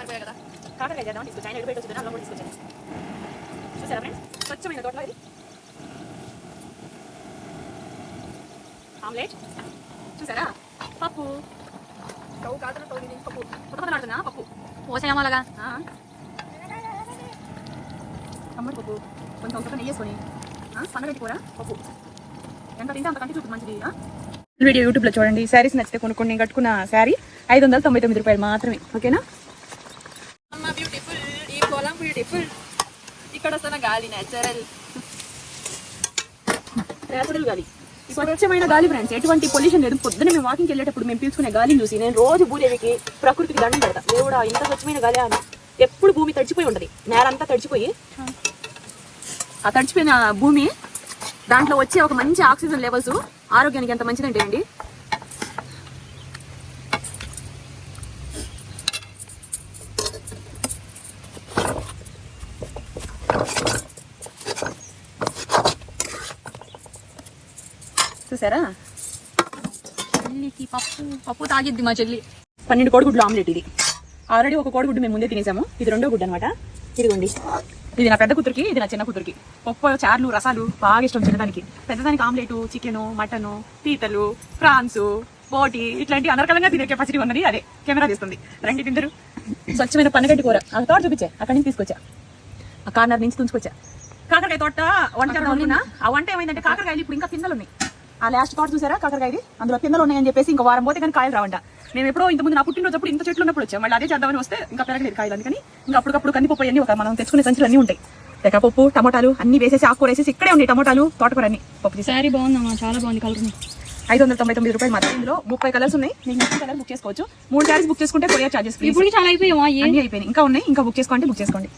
అయిపోయాయి కదా కాకరకాయ చేద్దామని తీసుకొచ్చి ఆయన ఎడిపోయి వచ్చిందని అల్లం కూడా తీసుకొచ్చాను చూసారా ఫ్రెండ్స్ స్వచ్ఛమైన తోటలో ఇది ఆమ్లెట్ చూసారా పప్పు స్టవ్ కాదు పప్పు కొత్తగా పప్పు పోసేయమా అలాగా టమాటో పప్పు కొంచెం ఒక నెయ్యి వేసుకొని సన్నగడ్డి కూర పప్పు ఎంత తింటే అంతకంటే చూపు మంచిది వీడియో యూట్యూబ్లో చూడండి శారీస్ నచ్చితే కొనుక్కొని కట్టుకున్న శారీ 599 రూపాయలు మాత్రమే ఓకేనా అమ్మ బ్యూటిఫుల్ ఈ పొలం బ్యూటిఫుల్ ఇక్కడ వస్తున్న గాలి నేచురల్ గాలి స్వచ్ఛమైన గాలి ఫ్రెండ్స్ ఎటువంటి పొల్యూషన్ లేదు పొద్దున్న మేము వాకింగ్కి వెళ్ళేటప్పుడు మేము పీల్చుకునే గాలిని చూసి నేను రోజు భూదేవికి ప్రకృతికి దండం పెడతా దేవుడా ఇంత స్వచ్ఛమైన గాలి అని ఎప్పుడు భూమి తడిచిపోయి ఉంటుంది నేలంతా తడిచిపోయి ఆ తడిచిపోయిన భూమి దాంట్లో వచ్చే ఒక మంచి ఆక్సిజన్ లెవెల్స్ ఆరోగ్యానికి ఎంత మంచిదంటే అండి చూసారా చెల్లికి పప్పు తాగిద్ది మా చెల్లి 12 కోడిగుడ్లు ఆమ్లెట్ ఇది ఆల్రెడీ ఒక కోడిగుడ్డు మేము ముందే తినేసాము ఇది రెండో గుడ్డు అనమాట ఇదిగోండి ఇది నా పెద్ద కూతురికి ఇది నా చిన్న కూతురికి పప్పు చార్లు రసాలు బాగా ఇష్టం చిన్నదానికి పెద్దదానికి ఆమ్లెట్ చికెను మటను పీతలు ప్రాన్స్ బోటి ఇట్లాంటి అనర్కలంగా తినే కెపాసిటీ ఉన్నది అదే కెమెరా తీస్తుంది రండి తిందరు స్వచ్ఛమైన పన్నగడ్డి కూర ఆ తోట చూపించే అక్కడి నుంచి తీసుకొచ్చా ఆ కార్నర్ నుంచి తుంచుకొచ్చా కాకరకాయ తోట వంట వండినా ఆ వంట ఏమైందంటే కాకరకాయలు ఇప్పుడు ఇంకా పిందెలు ఉన్నాయి ఆ లాస్ట్ తోట చూసారా కాకరకాయది అందులో పిందెలు ఉన్నాయని చెప్పేసి ఇంకా వారం పోతే కానీ కాయలు రావంట మేము ఎప్పుడో ఇంతకుముందు నా పుట్టినరోజు అప్పుడు ఇంత చెట్లు ఉన్నప్పుడు వచ్చాం మళ్ళీ అదే చేద్దామని వస్తే ఇంకా పెరగలేదు కాయలు అందుకని ఇంకా అప్పటికప్పుడు కందిపప్పు అన్ని ఒక మనం తెచ్చుకునే సంచులు అన్నీ ఉంటాయి తెక్కపప్పు టమోటాలు అన్ని వేసేసి ఆకుకూర వేసేసి ఇక్కడే ఉన్నాయి టమోటాలు తోటకూర అన్ని పప్పు శారీ బాగుందమ్మా చాలా బాగుంది కలర్ 599 రూపాయలు మాత్రం ఇందులో 30 కలర్స్ ఉన్నాయి మీకు నచ్చిన కలర్ బుక్ చేసుకోవచ్చు 3 శారీస్ బుక్ చేసుకుంటే కొరియర్ చార్జెస్ ఇప్పుడు చాలా అయిపోయామా అన్ని అయిపోయినాయి ఇంకా ఉన్నాయి ఇంకా బుక్ చేసుకోండి